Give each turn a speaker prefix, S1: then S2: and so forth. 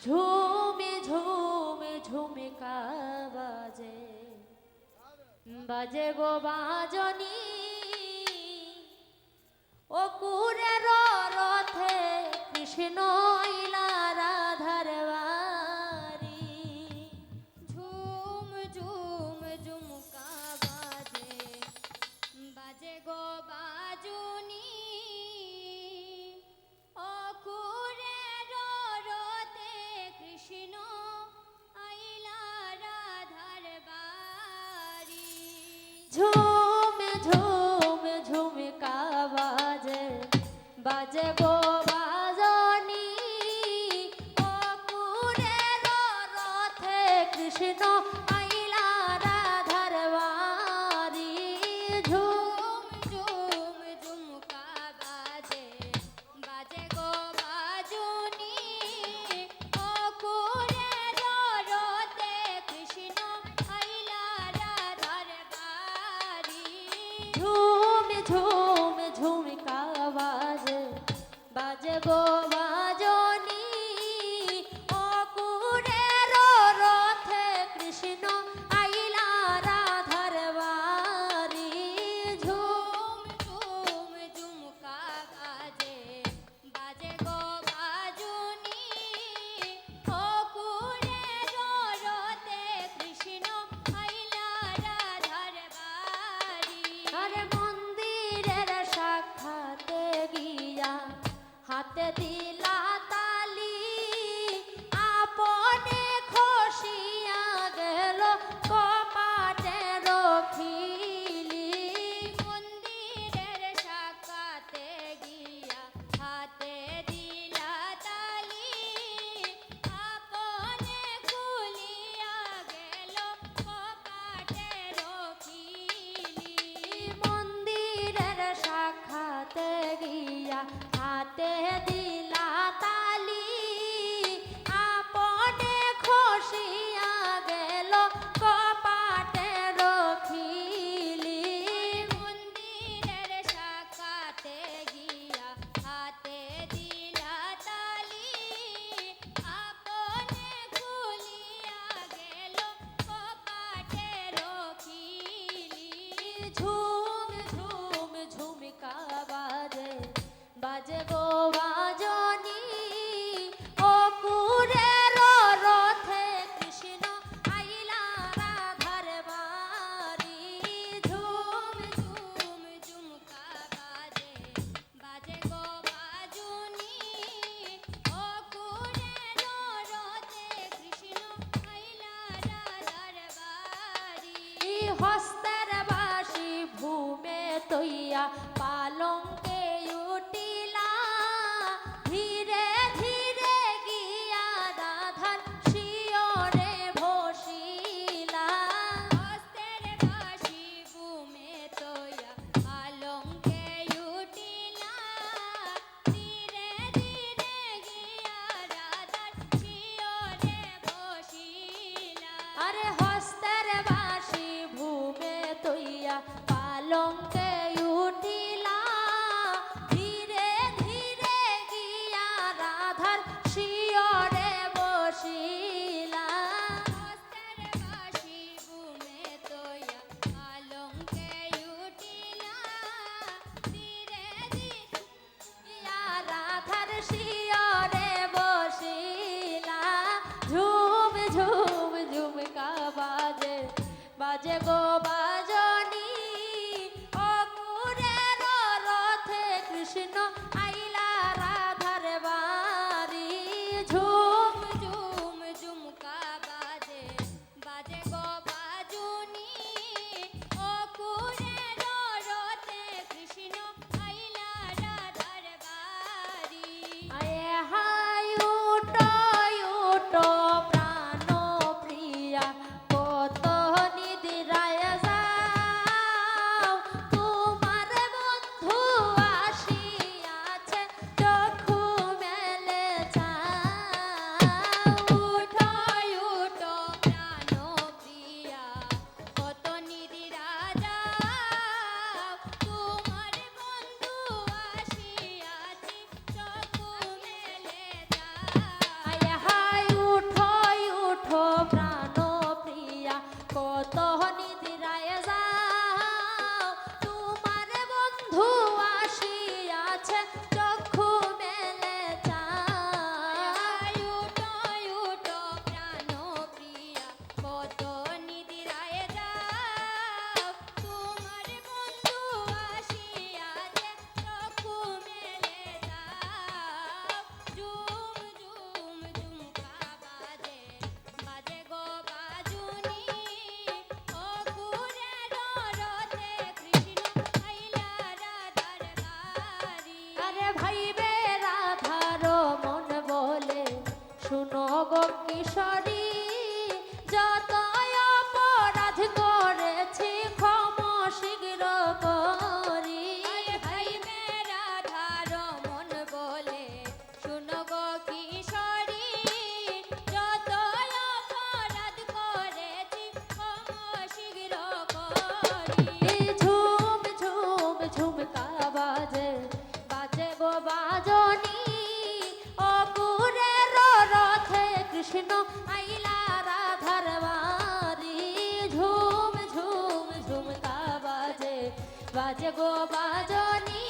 S1: ঝুমে ঝুমে ঝুমকা বাজে বাজে গো বাজনি ও কুরের রথে কৃষ্ণ ইলা রাধার বাড়ি
S2: ঝুম ঝুম ঝুমকা বাজে বাজে গো বাজুনি অকুরের রথে কৃষ্ণ আইলা রাধার বাড়ি
S1: ঝুমে ঝুমে ঝুমকা বাজে বাজে গো বাজনি ও কুরের রথে কৃষ্ণ আইলা রাধার বাড়ি ঝুম
S2: ঝুম ঝুমকা বাজে বাজে গো বাজুনি অকুরের রথে কৃষ্ণ আইলা রাধার বাড়ি
S1: ঝুমে ঝুমে ঝুমকা বাজে বাজে গো বাজনি ও কুরের রথে কৃষ্ণ আইলা রাধার বাড়ি ঝুম
S2: ঝুম ঝুমকা বাজে বাজে গো বাজুনি অকুরের রথে কৃষ্ণ আইলা রাধার বাড়ি
S1: আরে মন্দিরের সাক্ষাতে গিয়া হাতে দিলা তালি আপনে খসিয়া গেল কপাটে রখিলি
S2: মন্দিরের সাক্ষাতে গিয়া হাতে দিলা তালি আপনে খুলিয়া গেল কপাটে রখিলি
S1: মন্দিরের সাক্ষাতে গিয়া হাতে দিলা তালি আপনে খসিয়া গেল কপাটে রখিলি
S2: মন্দিরের সাক্ষাতে গিয়া হাতে দিলা তালি আপনে খুলিয়া গেল কপাটে রখিলি
S1: ঝুম ঝুম ঝুমকা বাজে বাজে গো বাজনি ও কুরের রথে কৃষ্ণ আইলা রাধার বাড়ি ঝুম
S2: ঝুম ঝুমকা বাজে বাজে গো বাজুনি অকুরের রথে কৃষ্ণ আইলা রাধার বাড়ি
S1: হস্তের বাসি ভূমে তৈয়া পালঙ্কে উঠিলা ধীরে ধীরে গিয়া রাধার শিয়রে ভসিলা
S2: হস্তের বাঁশি বুমে তোয়া পালঙ্কে উঠিলা ধীরে ধীরে গিয়া রাধার শিয়রে বসিলা
S1: আরে হস্তের বাসি ভূমে তৈয়া পালঙ্কে উঠিলা ধীরে ধীরে গিয়া রাধার শিয়রে বসিলা
S2: হস্তের বাঁশি বুমে তোয়া পালঙ্কে উঠিলা ধীরে ধীরে
S1: গিয়া রাধার শিয়রে বসিলা ঝুম ঝুম ঝুমকা বাজে বাজে গো বাজনি ও কুরের রথে কৃষ্ণ আইলা রাধার বাড়ি ঝুম
S2: ঝুম ঝুমকা বাজে বাজে গো বাজুনি অকুরের রথে কৃষ্ণ আইলা
S1: সরি যত অপরাধ করেছি ক্ষমা শীঘ্র করি।
S2: আরে ভাই মেরা ধারমন বলে শুনো গো কিশোরী, যত অপরাধ করেছি ক্ষমা শীঘ্র করি।
S1: এই ঝুম ঝুম ঝুমকা বাজে বাজে গো বাজনি অপুরের রথে কৃষ্ণ আইলা রাধার বাড়ি। ঝুম ঝুম ঝুমকা বাজে বাজে গো বাজনি